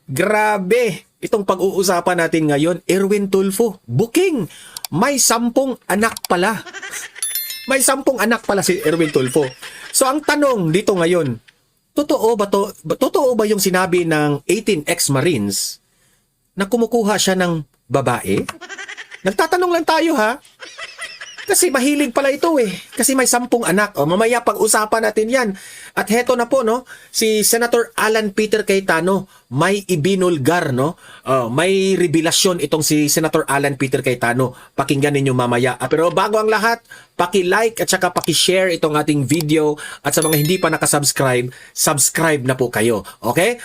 Grabe! Itong pag-uusapan natin ngayon, Erwin Tulfo, booking! May 10 anak pala. May 10 anak pala si Erwin Tulfo. So ang tanong dito ngayon, totoo ba yung sinabi ng 18 ex-Marines na kumukuha siya ng babae? Nagtatanong lang tayo ha. Kasi mahilig pala ito eh. Kasi may 10 anak. O, mamaya pag-usapan natin yan. At heto na po, no, si Senator Alan Peter Cayetano, may ibinulgar, no? May revelasyon itong si Senator Alan Peter Cayetano. Pakinggan ninyo mamaya. Pero bago ang lahat, paki-like at saka paki-share itong ating video. At sa mga hindi pa nakasubscribe, subscribe na po kayo. Okay?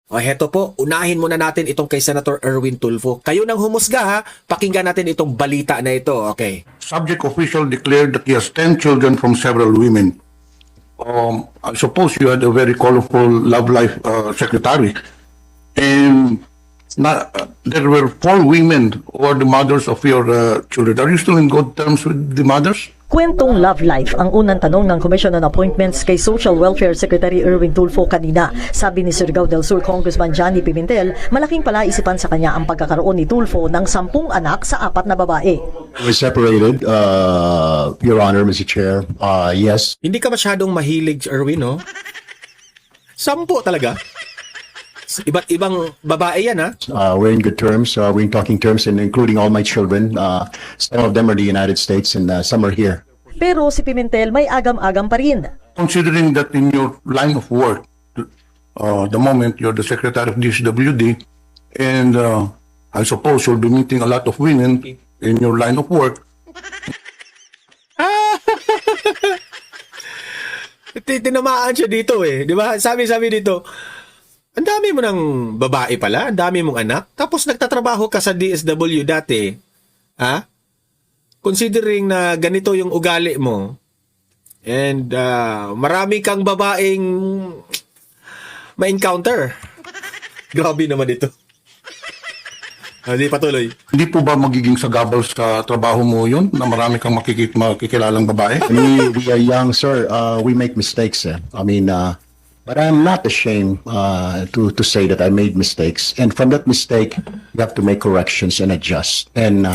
O heto po, unahin muna natin itong kay Senator Erwin Tulfo. Kayo nang humusga ha, pakinggan natin itong balita na ito, okay? Subject official declared that he has 10 children from several women. I suppose you had a very colorful love life secretary. And there were 4 women who are the mothers of your children. Are you still in good terms with the mothers? Kwentong love life ang unang tanong ng Commission on Appointments kay Social Welfare Secretary Erwin Tulfo kanina. Sabi ni Surigao del Sur Congressman Johnny Pimentel, malaking palaisipan sa kanya ang pagkakaroon ni Tulfo ng 10 anak sa 4 na babae. We separated, Your Honor, Mr. Chair. Yes. Hindi ka masyadong mahilig, Erwin, no? 10 talaga? Iba't ibang babae yan, ha? We're in good terms. We're in talking terms, and including all my children. Some of them are the United States, and some are here. Pero si Pimentel may agam-agam pa rin. Considering that in your line of work, the moment you're the secretary of DSWD, and I suppose you'll be meeting a lot of women in your line of work. Tinamaan siya dito eh. Di ba? Sabi dito, ang dami mo ng babae pala, ang dami mong anak, tapos nagtatrabaho ka sa DSW dati. Ha? Considering na ganito yung ugali mo, and marami kang babaeng ma-encounter. Grabe naman ito. Hindi patuloy. Hindi po ba magiging sagabal sa trabaho mo yun na marami kang makikilalang babae? We are young, sir. We make mistakes. I mean, but I'm not ashamed to say that I made mistakes. And from that mistake, you have to make corrections and adjust. And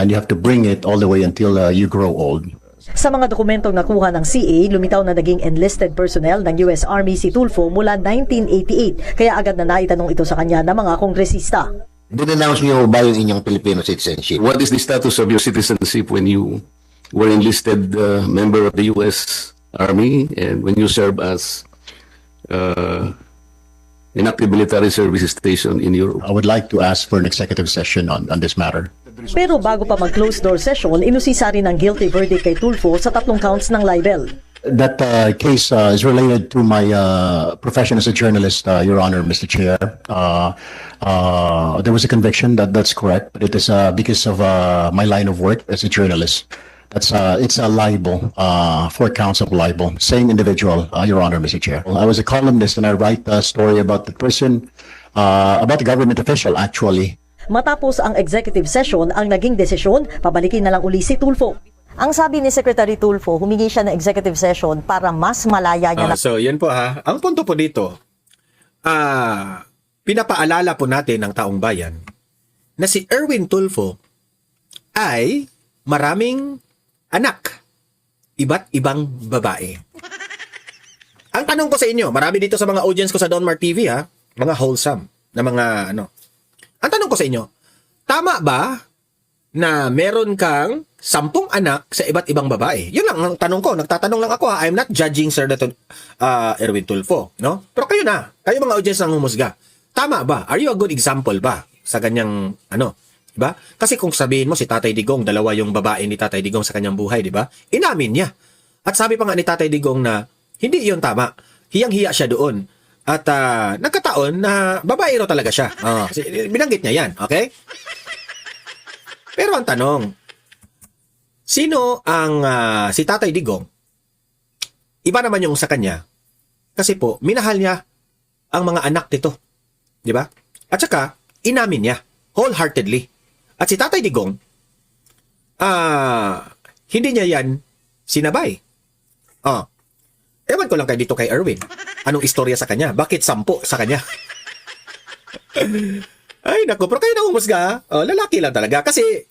you have to bring it all the way until you grow old. Sa mga dokumentong nakuha ng CA, lumitaw na naging enlisted personnel ng US Army si Tulfo mula 1988. Kaya agad na naitanong ito sa kanya ng mga kongresista. Dinannounce niyo ba yung inyong Filipino citizenship? What is the status of your citizenship when you were enlisted member of the U.S. Army and when you serve as an active military services station in Europe? I would like to ask for an executive session on this matter. Pero bago pa mag-close door session, inusisa rin ang guilty verdict kay Tulfo sa 3 counts ng libel. That case is related to my profession as a journalist, Your Honor, Mr. Chair. There was a conviction, that's correct, but it is because of my line of work as a journalist. It's a libel, 4 counts of libel. Same individual, Your Honor, Mr. Chair. I was a columnist and I write a story about the person, about the government official, actually. Matapos ang executive session, ang naging desisyon, pabalikin na lang uli si Tulfo. Ang sabi ni Secretary Tulfo, humingi siya ng executive session para mas malaya niya na... So, yan po ha. Ang punto po dito, pinapaalala po natin ng taong bayan na si Erwin Tulfo ay maraming anak. Iba't ibang babae. Ang tanong ko sa inyo, marami dito sa mga audience ko sa Donmar TV ha, mga wholesome na mga ano. Ang tanong ko sa inyo, tama ba na meron kang 10 anak sa iba't ibang babae? Yun lang ang tanong ko. Nagtatanong lang ako ha. I'm not judging Sir Erwin Tulfo, no? Pero kayo mga audience ang humusga. Tama ba? Are you a good example ba sa ganyang ano? Diba? Kasi kung sabihin mo si Tatay Digong, 2 yung babae ni Tatay Digong sa kanyang buhay, diba? Inamin niya. At sabi pa nga ni Tatay Digong na hindi yun tama. Hiyang-hiya siya doon. At nagkataon na babae raw talaga siya. Binanggit niya yan, okay? Pero ang tanong, sino ang si Tatay Digong? Iba naman yung sa kanya. Kasi po, minahal niya ang mga anak nito. Di ba? At saka, inamin niya. Wholeheartedly. At si Tatay Digong, hindi niya yan sinabay. Ewan ko lang kay dito kay Erwin. Anong istorya sa kanya? Bakit 10 sa kanya? Ay, naku, pero kayo na umusga. Lalaki lang talaga. Kasi,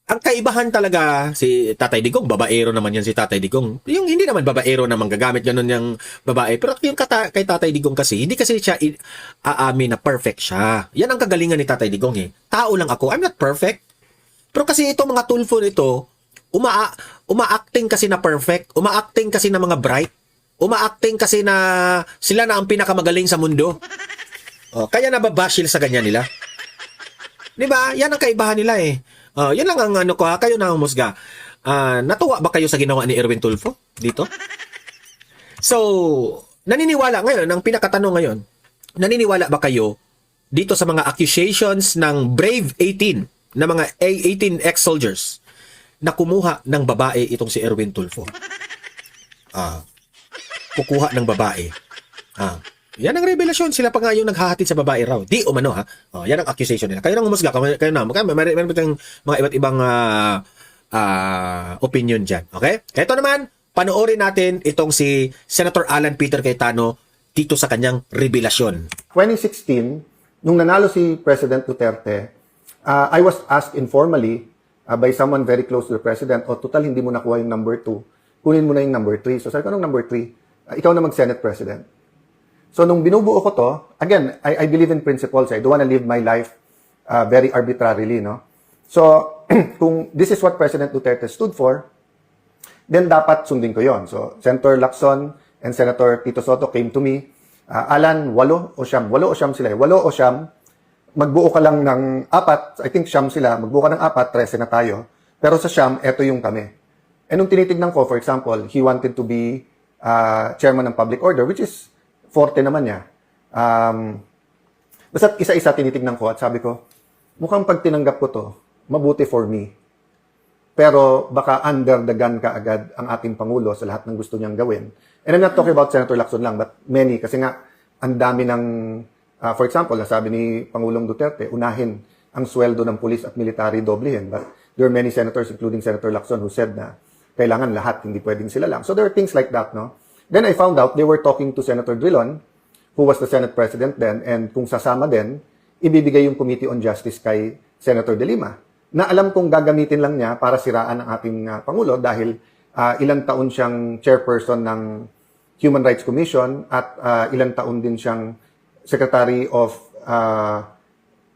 ang kaibahan talaga, si Tatay Digong, babaero naman yan si Tatay Digong. Yung hindi naman babaero naman gagamit ganun yung babae. Pero yung kay Tatay Digong kasi, hindi kasi siya aamin na perfect siya. Yan ang kagalingan ni Tatay Digong eh. Tao lang ako, I'm not perfect. Pero kasi itong mga Tulfo nito, uma-acting kasi na perfect, uma-acting kasi na mga bright, uma-acting kasi na sila na ang pinakamagaling sa mundo. Kaya nababashil sa ganyan nila. 'Di ba? Yan ang kaibahan nila eh. Yan lang ang ano ko ha, kayo na humusga. Natuwa ba kayo sa ginawa ni Erwin Tulfo dito? So, naniniwala ngayon, ang pinakatanong ngayon, naniniwala ba kayo dito sa mga accusations ng Brave 18, na mga A18 ex-soldiers na kumuha ng babae itong si Erwin Tulfo? Kukuha ng babae. Yan ang revelasyon. Sila pa nga yung naghahatid sa babae raw. Di umano ha. Yan ang accusation nila. Kayo nang humusga. Kayo na. Meron pa tayong mga iba't ibang opinion dyan. Okay? Ito naman, panoorin natin itong si Senator Alan Peter Cayetano dito sa kanyang revelasyon. 2016, nung nanalo si President Duterte, I was asked informally by someone very close to the President, total hindi mo nakuha yung number 2, kunin mo na yung number 3. So sabi ko, anong number 3? Ikaw na mag-Senate President. So nung binubuo ko to, again, I believe in principles. I don't want to live my life very arbitrarily, no? So kung this is what President Duterte stood for, then dapat sundin ko yon. So Senator Lacson and Senator Tito Soto came to me. Alan, 8 o siyam sila. 8 o siyam. Magbuo ka lang ng 4. I think siyam sila. Magbuo ka ng 4, 13 na tayo. Pero sa siyam, eto yung kami. And nung tinitignan ko, for example, he wanted to be chairman ng public order, which is forte naman niya. Basta isa-isa tinitignan ko at sabi ko, mukhang pag tinanggap ko to, mabuti for me. Pero baka under the gun ka agad ang ating Pangulo sa lahat ng gusto niyang gawin. And I'm not talking about Senator Lacson lang, but many. Kasi nga, ang dami ng, for example, nasabi ni Pangulong Duterte, unahin ang sweldo ng police at military doblehin. But there are many senators, including Senator Lacson, who said na kailangan lahat, hindi pwedeng sila lang. So there are things like that, no? Then I found out they were talking to Senator Drilon, who was the Senate President then, and kung sasama din, ibibigay yung Committee on Justice kay Senator De Lima, na alam kong gagamitin lang niya para siraan ang ating Pangulo dahil ilang taon siyang chairperson ng Human Rights Commission at ilang taon din siyang Secretary of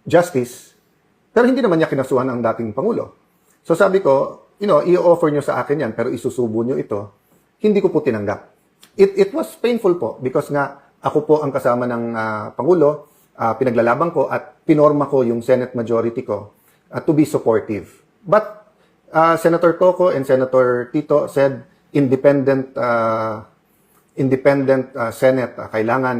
Justice, pero hindi naman niya kinasuhan ang dating Pangulo. So sabi ko, i-offer niyo sa akin yan, pero isusubo niyo ito. Hindi ko po tinanggap. It was painful po because nga ako po ang kasama ng Pangulo, pinaglalaban ko at pinorma ko yung Senate majority ko to be supportive. But Senator Coco and Senator Tito said independent Senate, kailangan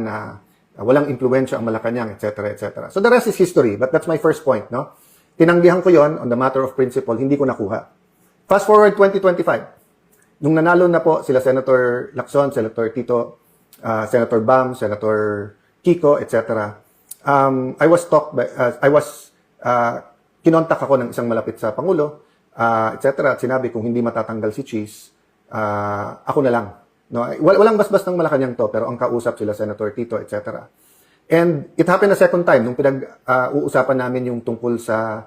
walang impluwensya ang Malacanang, etc., etc. So the rest is history, but that's my first point, no? Tinanggihan ko yon on the matter of principle, hindi ko nakuha. Fast forward 2025. Nung nanalo na po sila Senator Lacson, Senator Tito, Senator Bam, Senator Kiko, etc. I was kinontak ako ng isang malapit sa Pangulo, etc. At sinabi kung hindi matatanggal si Cheese, ako na lang. No, walang basbas ng Malacanang to, pero ang kausap sila Senator Tito, etc. And it happened a second time nung pinag-uusapan namin yung tungkol sa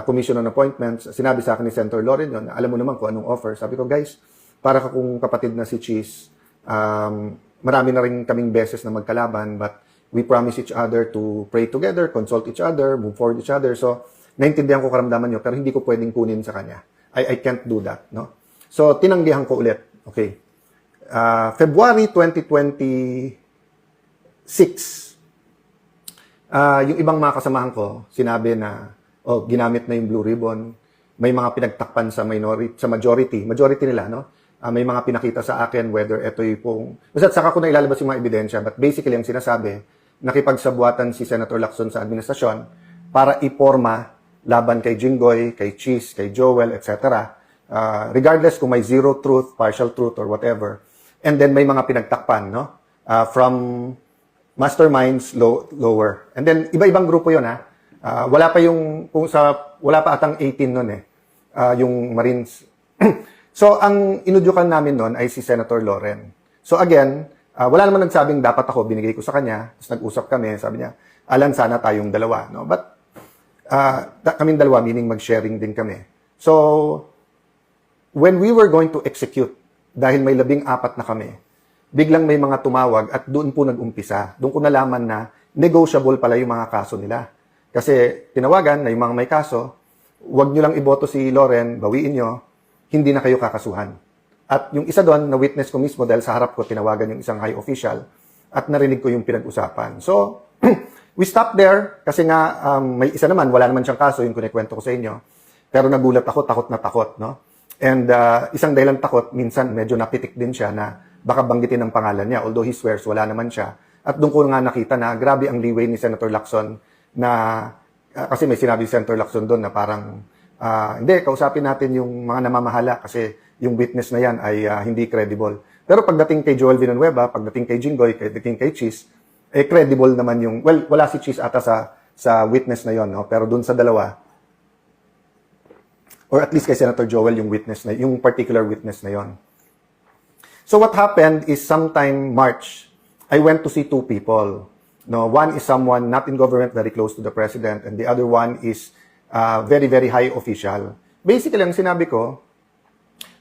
Commission on Appointments. Sinabi sa akin ni Senator Loren yun, alam mo naman kung anong offer. Sabi ko, guys, para kung kapatid na si Cheese, marami na rin kaming beses na magkalaban, but we promise each other to pray together, consult each other, move forward each other. So, naintindihan ko karamdaman nyo, pero hindi ko pwedeng kunin sa kanya. I can't do that, no? So, tinanggihan ko ulit. Okay. February 2026, yung ibang mga kasamahan ko, sinabi na, ginamit na yung Blue Ribbon, may mga pinagtakpan sa majority nila, no? May mga pinakita sa akin whether ito yung basta saka ko na ilalabas yung mga ebidensya, but basically ang sinasabi, nakipagsabuatan si Senator Lacson sa administrasyon para iporma laban kay Jinggoy, kay Cheese, kay Joel, etc. Regardless kung may zero truth, partial truth, or whatever. And then may mga pinagtakpan, no? From masterminds lower. And then iba-ibang grupo 'yon, ha. Wala pa atang 18 noon yung Marines. So ang inudyukan namin noon ay si Senator Loren. So again, wala naman nagsabing dapat ako, binigay ko sa kanya, tapos nag-usap kami, sabi niya, Alan, sana tayong dalawa. No? But kaming dalawa, meaning mag-sharing din kami. So, when we were going to execute, dahil may 14 na kami, biglang may mga tumawag at doon po nag-umpisa. Doon ko nalaman na negotiable pala yung mga kaso nila. Kasi tinawagan na yung mga may kaso, wag nyo lang iboto si Loren, bawiin nyo, hindi na kayo kakasuhan. At yung isa doon, na witness ko mismo dahil sa harap ko tinawagan yung isang high official at narinig ko yung pinag-usapan. So, we stopped there kasi nga may isa naman, wala naman siyang kaso, yung kunikwento ko sa inyo. Pero nagulat ako, takot na takot, no? And isang dahilan takot, minsan medyo napitik din siya na baka banggitin ang pangalan niya, although he swears wala naman siya. At doon ko nga nakita na grabe ang leeway ni Senator Lacson na, kasi may sinabi si Senator Lacson doon na parang, hindi, kausapin natin yung mga namamahala kasi yung witness na yan ay hindi credible. Pero pagdating kay Joel Villanueva, pagdating kay Jinggoy, pagdating kay Cheese, credible naman yung, well, wala si Cheese ata sa witness na yon, no? Pero doon sa dalawa, or at least kay Senator Joel yung witness na, yung particular witness na yon. So what happened is sometime March, I went to see two people. No, one is someone not in government, very close to the president, and the other one is very, very high official. Basically, ang sinabi ko,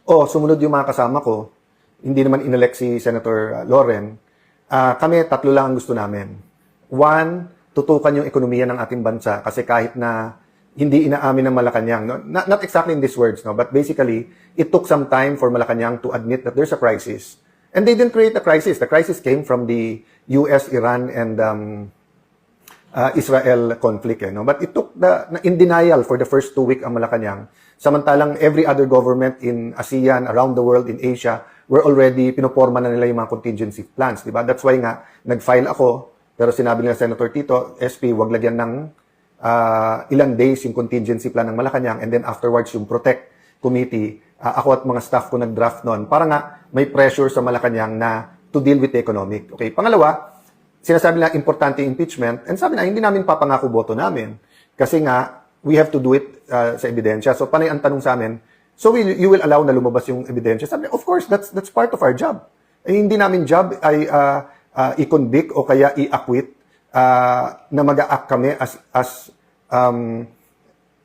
sumunod yung mga kasama ko, hindi naman inelect si Senator Loren, kami tatlo lang ang gusto namin. One, tutukan yung ekonomiya ng ating bansa kasi kahit na hindi inaamin ng Malacanang, no? Not exactly in these words, no? But basically, it took some time for Malacanang to admit that there's a crisis. And they didn't create a crisis. The crisis came from the US, Iran, and Israel conflict. No? But it took in denial for the first 2 weeks ang Malacanang. Samantalang every other government in ASEAN, around the world, in Asia, were already, pinoporma na nila yung mga contingency plans. Diba? That's why nga, nag-file ako, pero sinabi nila Senator Tito, SP, wag lagyan ng ilang days yung contingency plan ng Malacanang, and then afterwards yung Protect Committee, ako at mga staff ko nag-draft noon, para nga may pressure sa Malacanang na to deal with the economic. Okay, pangalawa, sinasabi nila importante impeachment, and sabi na, hindi namin papangako boto namin, kasi nga, we have to do it sa ebidensya. So, panay ang tanong sa amin, so you will allow na lumabas yung ebidensya? Sabi, of course, that's part of our job. Hindi namin job ay i-convict o kaya i-acquit na mag-a-act kami as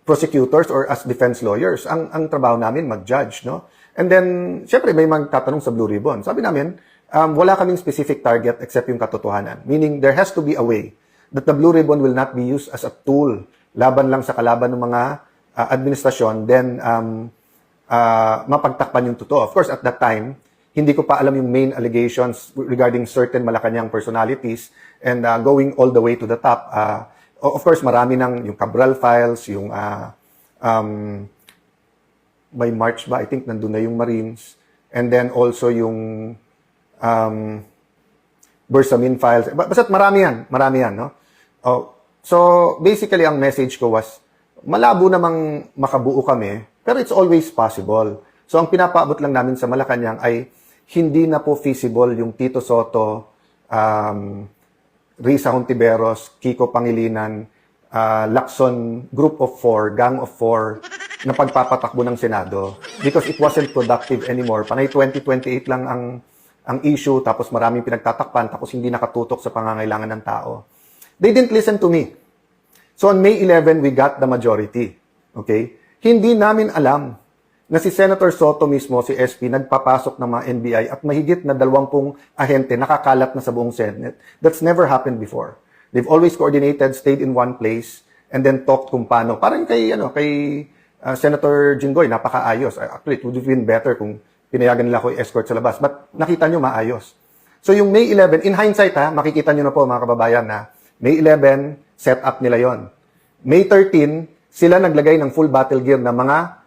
prosecutors or as defense lawyers. Ang trabaho namin mag-judge, no? And then, syempre may magtatanong sa Blue Ribbon. Sabi namin, wala kaming specific target except yung katotohanan. Meaning, there has to be a way that the Blue Ribbon will not be used as a tool laban lang sa kalaban ng mga administrasyon, then mapagtakpan yung totoo. Of course, at that time, hindi ko pa alam yung main allegations regarding certain Malacanang personalities and going all the way to the top. Of course, marami ng yung Cabral files, yung by March ba, I think nandun na yung Marines, and then also yung Bersamin files. Basta't marami yan, no? So, basically, ang message ko was, malabo namang makabuo kami, pero it's always possible. So, ang pinapaabot lang namin sa Malacanang ay hindi na po feasible yung Tito Soto, Risa Hontiveros, Kiko Pangilinan, Lacson Group of 4, Gang of 4, na pagpapatakbo ng Senado because it wasn't productive anymore. Panay 2028 lang ang issue, tapos maraming pinagtatakpan, tapos hindi nakatutok sa pangangailangan ng tao. They didn't listen to me. So on May 11, we got the majority. Okay? Hindi namin alam na si Senator Soto mismo, si SP, nagpapasok ng mga NBI at mahigit na 20 ahente nakakalat na sa buong Senate. That's never happened before. They've always coordinated, stayed in one place, and then talked kung paano. Parang kay Senator Jinggoy, napakaayos. Actually, it would have been better kung pinayagan nila ako i-escort sa labas. But nakita nyo, maayos. So yung May 11, in hindsight makikita nyo na po mga kababayan na May 11, set up nila yon. May 13, sila naglagay ng full battle gear na mga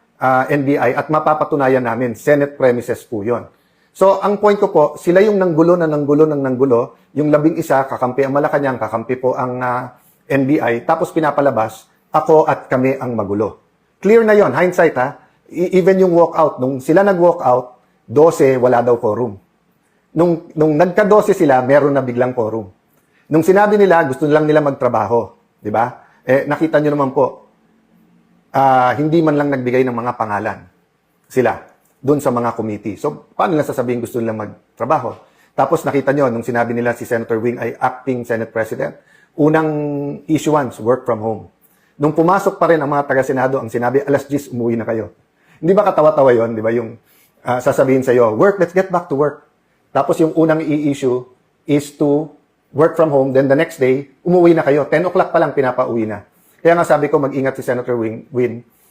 NBI at mapapatunayan namin, Senate premises po yon. So, ang point ko po, sila yung nanggulo, yung 11 kakampi ang Malacanang, kakampi po ang NBI, tapos pinapalabas, ako at kami ang magulo. Clear na yon, hindsight even yung walkout, nung sila nag-walkout, 12, wala daw quorum. Nung nagka-12 sila, meron na biglang quorum. Nung sinabi nila, gusto lang nila magtrabaho. Di ba? Nakita nyo naman po, hindi man lang nagbigay ng mga pangalan sila doon sa mga committee. So, paano nila sasabihin gusto nila magtrabaho? Tapos nakita nyo, nung sinabi nila si Senator Wing ay acting Senate President, unang issuance, work from home. Nung pumasok pa rin ang mga taga-Senado, ang sinabi, alas 10, umuwi na kayo. Hindi ba katawa-tawa yun? Di ba yung sasabihin sa'yo, work, let's get back to work. Tapos yung unang i-issue is to work from home, then the next day, umuwi na kayo. 10 o'clock pa lang, pinapauwi na. Kaya nga sabi ko, mag-ingat si Senator Win,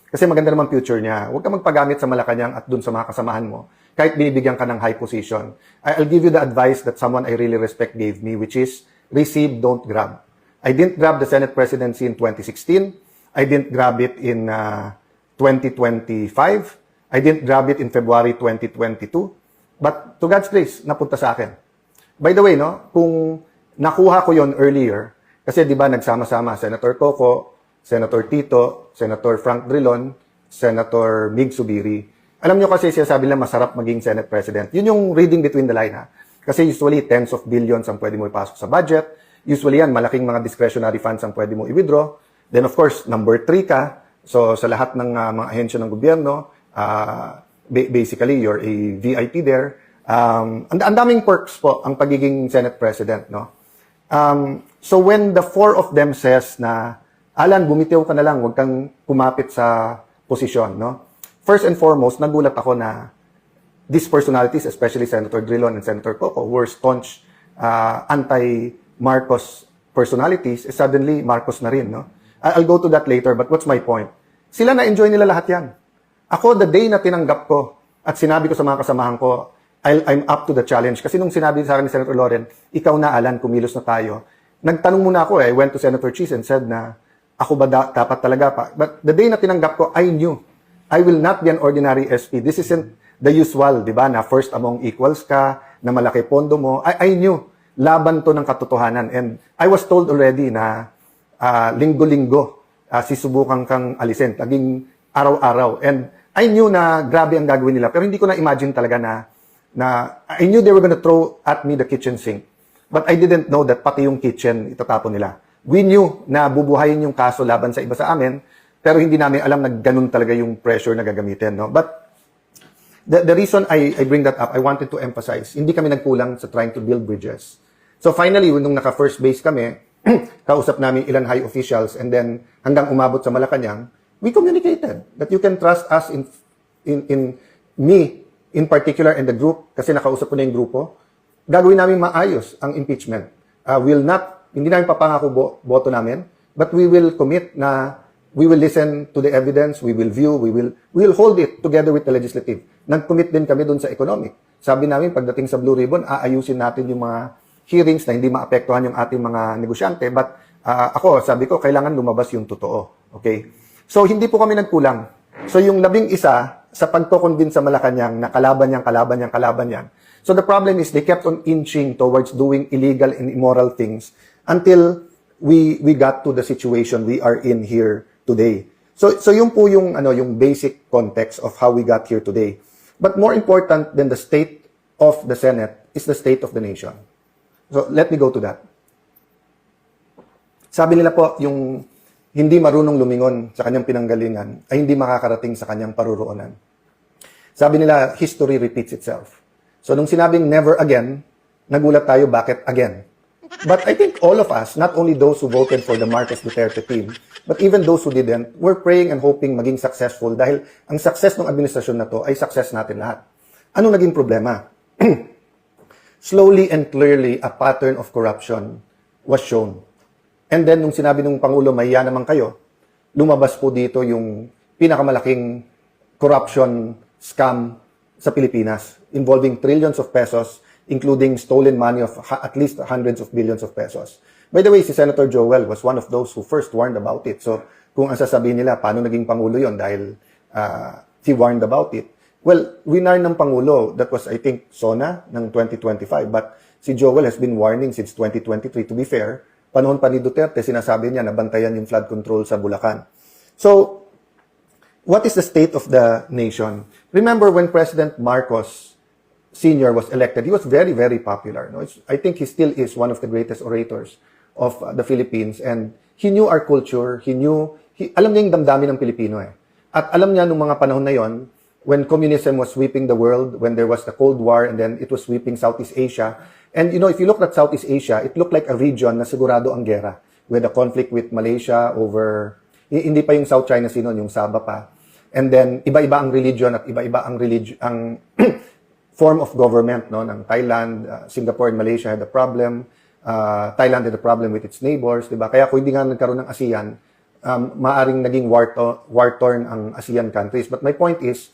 kasi maganda naman future niya. Huwag ka magpagamit sa Malacanang at dun sa mga kasamahan mo, kahit binibigyan ka ng high position. I'll give you the advice that someone I really respect gave me, which is, receive, don't grab. I didn't grab the Senate presidency in 2016. I didn't grab it in 2025. I didn't grab it in February 2022. But to God's grace, napunta sa akin. By the way, no, kung nakuha ko yon earlier, kasi di ba nagsama-sama Senator Coco, Senator Tito, Senator Frank Drilon, Senator Mig Subiri. Alam nyo kasi siya sabi lang masarap maging Senate President. Yun yung reading between the line, ha. Kasi usually tens of billions ang pwede mo ipasok sa budget. Usually yan, malaking mga discretionary funds ang pwede mo i-withdraw. Then of course, number 3 ka. So sa lahat ng mga ahensya ng gobyerno, basically you're a VIP there. Ang daming perks po ang pagiging Senate President, no? So when the 4 of them says na, Alan, bumitiw ka na lang, huwag kang kumapit sa posisyon, no? First and foremost, nagulat ako na these personalities, especially Senator Drilon and Senator Coco, were staunch anti-Marcos personalities, suddenly Marcos na rin, no? I'll go to that later, but what's my point? Sila na-enjoy nila lahat yan. Ako, the day na tinanggap ko at sinabi ko sa mga kasamahan ko, I'm up to the challenge. Kasi nung sinabi sa akin ni Senator Loren, ikaw na, Alan, kumilos na tayo. Nagtanong muna ako, I went to Senator Cheese and said na, ako ba dapat talaga pa? But the day na tinanggap ko, I knew, I will not be an ordinary SP. This isn't the usual, di ba, na first among equals ka, na malaki pondo mo. I knew, laban to ng katotohanan. And I was told already na linggo-linggo, sisubukan kang alisin, laging araw-araw. And I knew na grabe ang gagawin nila, pero hindi ko na-imagine talaga na I knew they were gonna throw at me the kitchen sink. But I didn't know that pati yung kitchen itatapon nila. We knew na bubuhayin yung kaso laban sa iba sa amin, pero hindi namin alam na ganun talaga yung pressure na gagamitin, no? But the reason I bring that up, I wanted to emphasize, hindi kami nagkulang sa trying to build bridges. So finally, nung naka-first base kami, kausap namin ilan high officials, and then hanggang umabot sa Malacanang, we communicated that you can trust us in me, in particular, and the group, kasi nakausap ko na yung grupo, gagawin namin maayos ang impeachment. Hindi namin papangako boto namin, but we will commit na we will listen to the evidence, we will view, we will hold it together with the legislative. Nag-commit din kami dun sa economic. Sabi namin, pagdating sa Blue Ribbon, aayusin natin yung mga hearings na hindi maapektuhan yung ating mga negosyante, but ako, sabi ko, kailangan lumabas yung totoo. Okay? So, hindi po kami nagkulang. So, yung 11 sa pagko-convince sa Malacanang na kalaban yan. So, the problem is they kept on inching towards doing illegal and immoral things until we got to the situation we are in here today. So yung po yung basic context of how we got here today. But more important than the state of the Senate is the state of the nation. So let me go to that. Sabi nila po, yung hindi marunong lumingon sa kanyang pinanggalingan ay hindi makakarating sa kanyang paruroonan. Sabi nila, history repeats itself. So nung sinabing never again, nagulat tayo bakit again. But I think all of us, not only those who voted for the Marcos Duterte team, but even those who didn't, were praying and hoping maging successful dahil ang success ng administrasyon na to ay success natin lahat. Anong naging problema? Slowly and clearly, a pattern of corruption was shown. And then, nung sinabi ng Pangulo, mahiya naman kayo, lumabas po dito yung pinakamalaking corruption scam sa Pilipinas, involving trillions of pesos, including stolen money of at least hundreds of billions of pesos. By the way, si Senator Joel was one of those who first warned about it. So, kung ang sasabihin nila, paano naging Pangulo yon dahil he warned about it. Well, winar ng Pangulo, that was, I think, SONA ng 2025. But si Joel has been warning since 2023. To be fair, panahon pa ni Duterte, sinasabi niya na bantayan yung flood control sa Bulacan. So, what is the state of the nation? Remember when President Marcos Sr. was elected, he was very, very popular. No? I think he still is one of the greatest orators of the Philippines. And he knew our culture. Alam niya yung damdamin ng Pilipino eh. At alam niya nung mga panahon na yon, when communism was sweeping the world, when there was the Cold War, and then it was sweeping Southeast Asia. And if you look at Southeast Asia, it looked like a region na sigurado ang gera. We had a conflict with Malaysia over, hindi pa yung South China Sea noon, yung Sabah pa. And then, iba-iba ang religion at iba-iba ang form of government, no? Ng Thailand, Singapore and Malaysia had a problem. Thailand had a problem with its neighbors, diba? Kaya kung hindi nga nagkaroon ng ASEAN, maaring naging war-torn ang ASEAN countries. But my point is,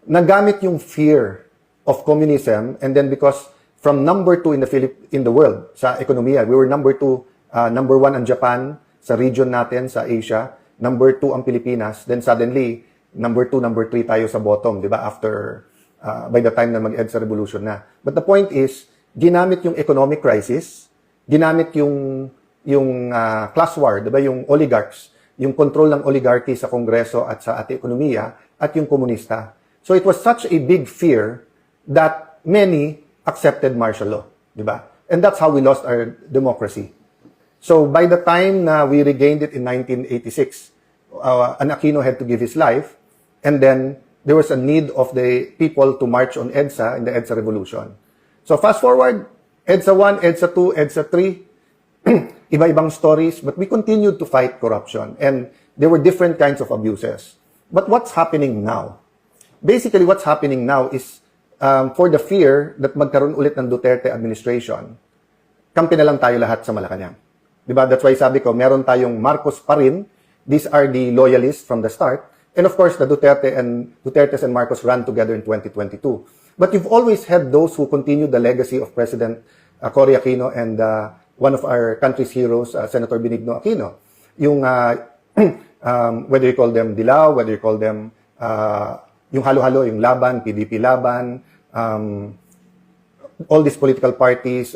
nagamit yung fear of communism, and then because from number 2 in the world sa ekonomiya, we were number 2, number 1 ang Japan sa region natin sa Asia, number 2 ang Pilipinas, then suddenly number 2, number 3 tayo sa bottom, 'di ba? After by the time na mag-EDSA revolution na. But the point is, ginamit yung economic crisis, ginamit yung class war, 'di ba? Yung oligarchs, yung control ng oligarchy sa kongreso at sa ating ekonomiya at yung komunista. So it was such a big fear that many accepted martial law, 'di ba? And that's how we lost our democracy. So by the time na we regained it in 1986, an Aquino had to give his life, and then there was a need of the people to march on EDSA in the EDSA revolution. So fast forward, EDSA 1, EDSA 2, EDSA 3, iba-ibang stories, but we continued to fight corruption, and there were different kinds of abuses. But what's happening now? Basically, what's happening now is for the fear that magkaroon ulit ng Duterte administration, kampi na lang tayo lahat sa Malacanang. Diba? That's why sabi ko, meron tayong Marcos pa rin. These are the loyalists from the start. And of course, the Dutertes and Marcos ran together in 2022. But you've always had those who continue the legacy of President Cory Aquino and one of our country's heroes, Senator Benigno Aquino. Yung, whether you call them Dilaw, whether you call them yung halo-halo, yung Laban, PDP Laban, all these political parties,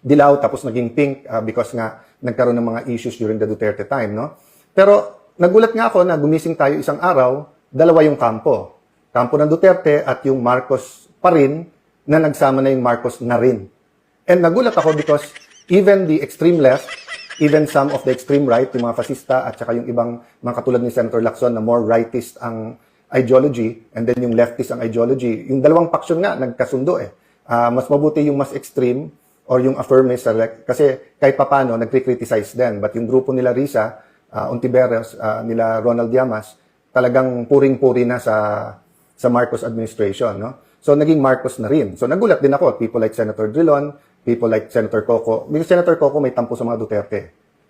Dilaw, tapos naging pink because nga nagkaroon ng mga issues during the Duterte time, no? Pero nagulat nga ako na gumising tayo isang araw, dalawa yung kampo. Kampo ng Duterte at yung Marcos pa rin na nagsama na yung Marcos na rin. And nagulat ako because even the extreme left, even some of the extreme right, yung mga fascista at saka yung ibang mga katulad ni Senator Lacson na more rightist ang ideology, and then yung leftist ang ideology, yung dalawang faction nga nagkasundo eh. Mas mabuti yung mas extreme or yung affirmist, kasi kahit papano, nagkri-criticize din. But yung grupo nila Risa, Ontiveros, nila Ronald Llamas, talagang puring-puri na sa Marcos administration, no? So, naging Marcos na rin. So, nagulat din ako. People like Senator Drilon, people like Senator Coco. Because Senator Coco may tampo sa mga Duterte.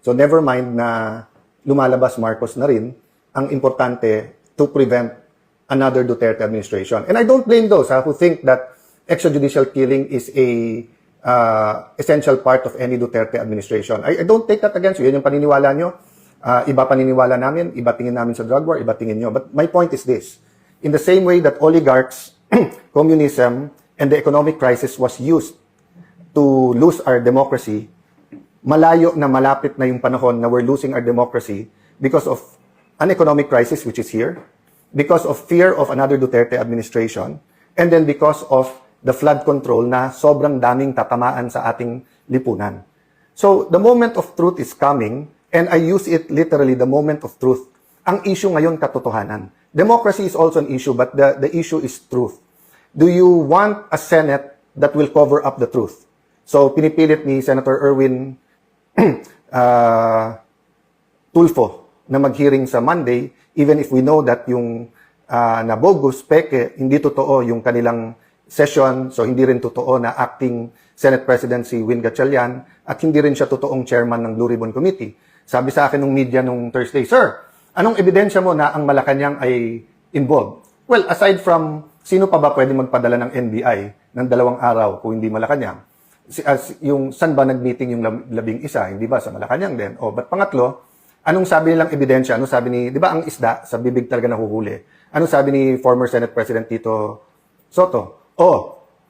So, never mind na lumalabas Marcos na rin, ang importante to prevent another Duterte administration. And I don't blame those who think that extrajudicial killing is a essential part of any Duterte administration. I don't take that against you. Yan yung paniniwala nyo. Iba paniniwala namin, iba tingin namin sa drug war, iba tingin nyo. But my point is this. In the same way that oligarchs, communism, and the economic crisis was used to lose our democracy, malayo na malapit na yung panahon na we're losing our democracy because of an economic crisis which is here, because of fear of another Duterte administration, and then because of the flood control na sobrang daming tatamaan sa ating lipunan. So, the moment of truth is coming, and I use it literally, the moment of truth. Ang issue ngayon, katotohanan. Democracy is also an issue, but the issue is truth. Do you want a Senate that will cover up the truth? So, pinipilit ni Senator Erwin Tulfo na mag-hearing sa Monday, even if we know that yung na bogus, peke, hindi totoo yung kanilang session, so hindi rin totoo na acting Senate President si Win Gatchalian at hindi rin siya totoong chairman ng Blue Ribbon Committee. Sabi sa akin ng media nung Thursday, Sir, anong ebidensya mo na ang Malacanang ay involved? Well, aside from sino pa ba pwede magpadala ng NBI ng 2 araw kung hindi Malacanang? Yung saan ba nag-meeting yung 11, hindi ba sa Malacanang din? O, but pangatlo, anong sabi nilang ebidensya? Ano sabi ni, di ba ang isda sa bibig talaga nahuhuli? Anong sabi ni former Senate President Tito Soto?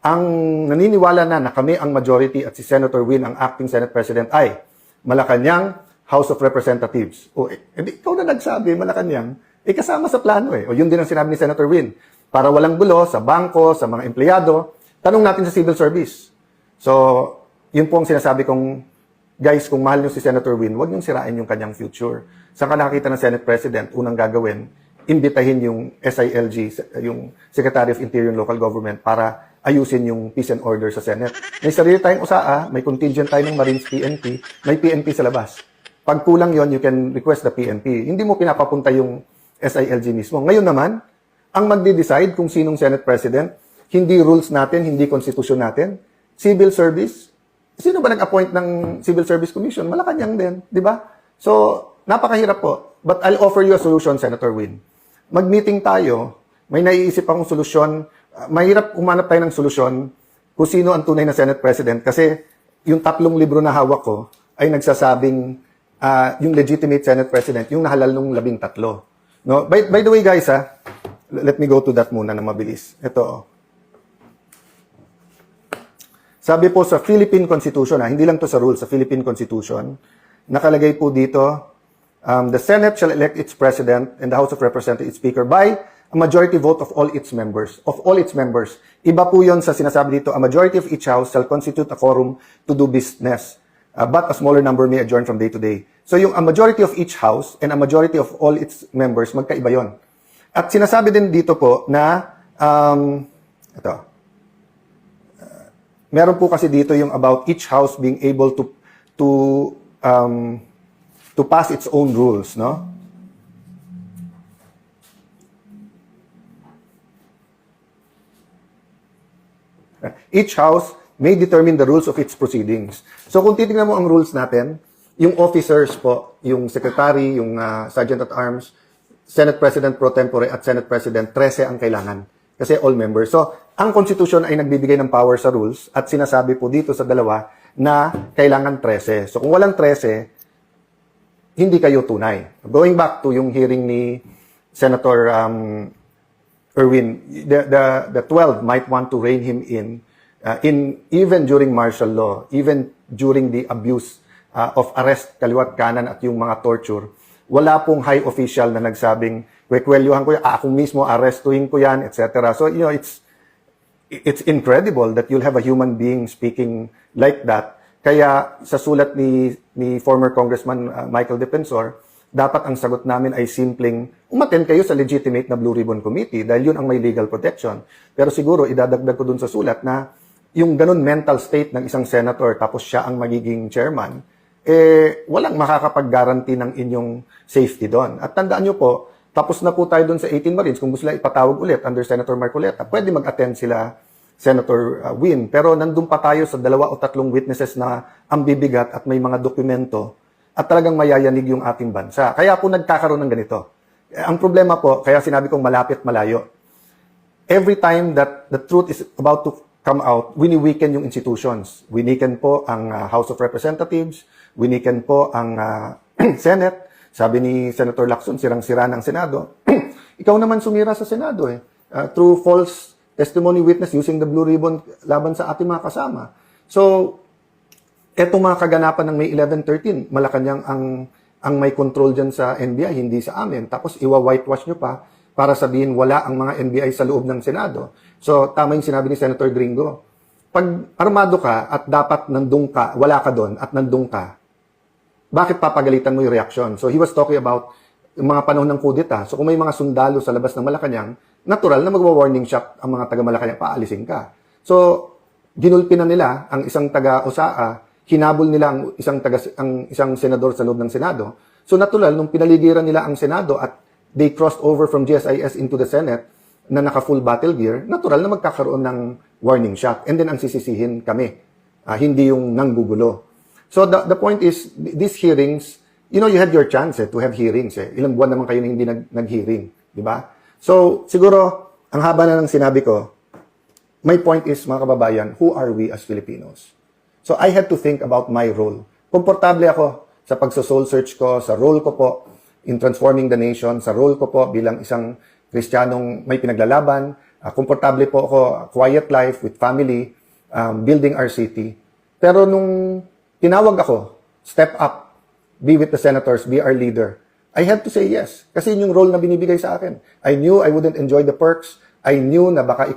Ang naniniwala na kami ang majority at si Senator Win ang acting Senate President ay Malacanang House of Representatives. Ikaw na nagsabi, Malacanang, kasama sa plano eh. O yun din ang sinabi ni Senator Win. Para walang gulo sa bangko, sa mga empleyado, tanong natin sa civil service. So, yun po ang sinasabi kong, guys, kung mahal nyo si Senator Win, huwag niyong sirain yung kanyang future. Saan ka nakakita ng Senate President, unang gagawin, imbitahin yung SILG, yung Secretary of Interior and Local Government para ayusin yung peace and order sa Senate. May sarili tayong USAA, may contingent tayo ng Marines PNP, may PNP sa labas. Pag kulang yon, you can request the PNP. Hindi mo pinapapunta yung SILG mismo. Ngayon naman, ang magde-decide kung sinong Senate President, hindi rules natin, hindi konstitusyon natin, civil service. Sino ba nag-appoint ng Civil Service Commission? Malacanang din, di ba? So, napakahirap po. But I'll offer you a solution, Senator Win. Mag-meeting tayo, may naiisip akong solusyon. Mahirap umanap tayo ng solusyon kung sino ang tunay na Senate President kasi yung 3 libro na hawak ko ay nagsasabing yung legitimate Senate President, yung nahalal nung 13. No? By the way, guys, let me go to that muna na mabilis. Ito. Sabi po sa Philippine Constitution, hindi lang to sa rules, sa Philippine Constitution, nakalagay po dito, the Senate shall elect its President and the House of Representatives its Speaker by a majority vote of all its members. Of all its members. Iba po yon sa sinasabi dito, a majority of each House shall constitute a quorum to do business, but a smaller number may adjourn from day to day. So yung a majority of each House and a majority of all its members, magkaiba yon. At sinasabi din dito po na, meron po kasi dito yung about each House being able to pass its own rules, no? Each House may determine the rules of its proceedings. So kung titingnan mo ang rules natin, yung officers po, yung secretary, yung sergeant at arms, Senate President pro tempore at Senate President, 13 ang kailangan. Kasi all members. So, ang Constitution ay nagbibigay ng power sa rules at sinasabi po dito sa dalawa na kailangan 13. So, kung walang 13, hindi kayo tunay. Going back to yung hearing ni Senator Erwin, the 12 might want to rein him in even during martial law, even during the abuse of arrest, kaliwat kanan at yung mga torture. Wala pong high official na nagsabing, kwekwelyuhan ko yan, ako mismo arrestuhin ko yan, etc. So, you know, it's incredible that you'll have a human being speaking like that. Kaya sa sulat ni former Congressman Michael Defensor, dapat ang sagot namin ay simpleng umattend kayo sa legitimate na Blue Ribbon Committee dahil yun ang may legal protection. Pero siguro idadagdag ko dun sa sulat na yung ganun mental state ng isang senator tapos siya ang magiging chairman, walang makakapag-guarantee ng inyong safety doon. At tandaan nyo po, tapos na po tayo doon sa 18 Marines. Kung gusto nila ipatawag ulit under Senator Marcoleta, pwede mag-attend sila Senator Win. Pero nandun pa tayo sa 2 o 3 witnesses na ang bibigat at may mga dokumento at talagang mayayanig yung ating bansa. Kaya po nagkakaroon ng ganito. Ang problema po, kaya sinabi kong malapit malayo. Every time that the truth is about to come out, wini-weaken yung institutions. Winiken po ang House of Representatives, winiken po ang Senate. Sabi ni Senator Lacson, sirang-sira ng Senado. Ikaw naman sumira sa Senado through false testimony witness using the Blue Ribbon laban sa ating mga kasama. So, etong mga kaganapan ng May 11-13, Malacanang ang may control dyan sa NBI, hindi sa amin. Tapos iwa-whitewash nyo pa para sabihin wala ang mga NBI sa loob ng Senado. So, tama yung sinabi ni Senator Gringo. Pag armado ka at dapat nandun ka, wala ka doon at nandun ka, bakit papagalitan mo yung reaksyon? So, he was talking about yung mga panahon ng kudeta. So, kung may mga sundalo sa labas ng Malacanang, natural na magwa-warning shot ang mga taga-Malacanang, paalisin ka. So, ginulpi na nila ang isang taga-OSAA, hinabol nila ang isang senador sa loob ng Senado. So, natural, nung pinaligiran nila ang Senado at they crossed over from GSIS into the Senate na naka-full battle gear, natural na magkakaroon ng warning shot. And then, ang sisisihin kami, hindi yung nanggugulo. So, the point is, these hearings, you know, you had your chance to have hearings. Ilang buwan naman kayo na hindi nag-hearing. Di ba? So, siguro, ang haba na ng sinabi ko, my point is, mga kababayan, who are we as Filipinos? So, I had to think about my role. Komportable ako sa pagso-soul search ko, sa role ko po in transforming the nation, sa role ko po bilang isang Kristiyanong may pinaglalaban. Komportable po ako, quiet life with family, building our city. Pero nung tinawag ako, step up, be with the senators, be our leader, I had to say yes. Kasi yun yung role na binibigay sa akin. I knew I wouldn't enjoy the perks. I knew na baka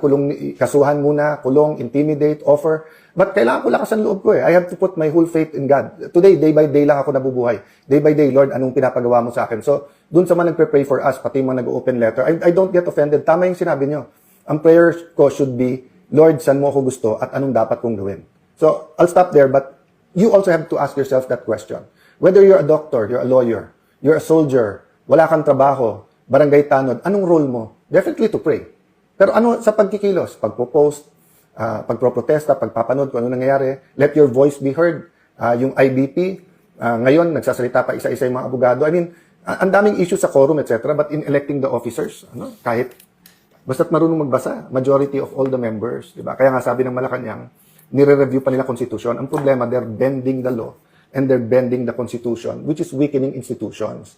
kasuhan muna, kulong, intimidate, offer. But kailangan ko lakas ang loob ko eh. I have to put my whole faith in God. Today, day by day lang ako nabubuhay. Day by day, Lord, anong pinapagawa mo sa akin? So, dun sa mga nagpe-pray for us, pati mga nag-open letter, I don't get offended. Tama yung sinabi nyo. Ang prayer ko should be, Lord, saan mo ako gusto at anong dapat kong gawin? So, I'll stop there, but you also have to ask yourself that question. Whether you're a doctor, you're a lawyer, you're a soldier, wala kang trabaho, barangay tanod, anong role mo? Definitely to pray. Pero ano sa pagkikilos? Pagpo-post, pagproprotesta, pagpapanood kung ano nangyayari, let your voice be heard. Yung IBP, ngayon, nagsasalita pa isa-isa yung mga abogado. I mean, ang daming issues sa quorum, etc. But in electing the officers, kahit basta't marunong magbasa, majority of all the members, di ba? Kaya nga sabi ng Malacanang, nire-review pa nila Constitution. Ang problema, they're bending the law and they're bending the Constitution, which is weakening institutions.